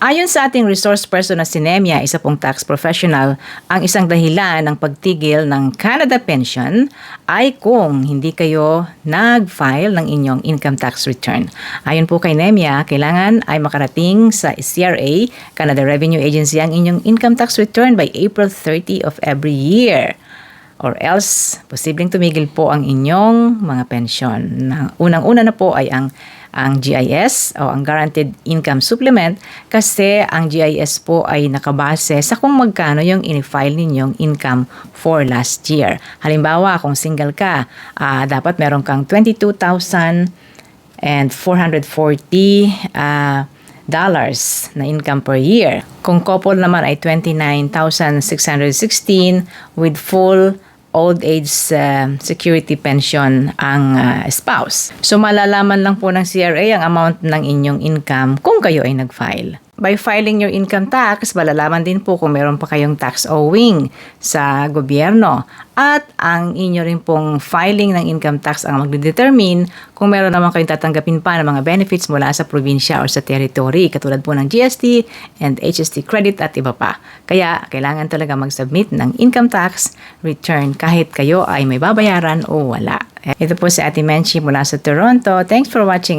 Ayon sa ating resource person na si Nemia, isa pong tax professional, ang isang dahilan ng pagtigil ng Canada Pension ay kung hindi kayo nag-file ng inyong income tax return. Ayon po kay Nemia, kailangan ay makarating sa CRA, Canada Revenue Agency, ang inyong income tax return by April 30 of every year. Or else, posibleng tumigil po ang inyong mga pensyon. Unang-una na po ay ang GIS o ang Guaranteed Income Supplement, kasi ang GIS po ay nakabase sa kung magkano yung in-file ninyong income for last year. Halimbawa, kung single ka, dapat meron kang $22,440 dollars na income per year. Kung couple naman ay $29,616 with full old age security pension ang spouse. So malalaman lang po ng CRA ang amount ng inyong income kung kayo ay nag-file. By filing your income tax, malalaman din po kung meron pa kayong tax owing sa gobyerno. At ang inyo rin pong filing ng income tax ang magdedetermine kung meron naman kayong tatanggapin pa ng mga benefits mula sa probinsya or sa territory, katulad po ng GST and HST credit at iba pa. Kaya kailangan talaga mag-submit ng income tax return kahit kayo ay may babayaran o wala. Ito po si Ate Menchi mula sa Toronto. Thanks for watching.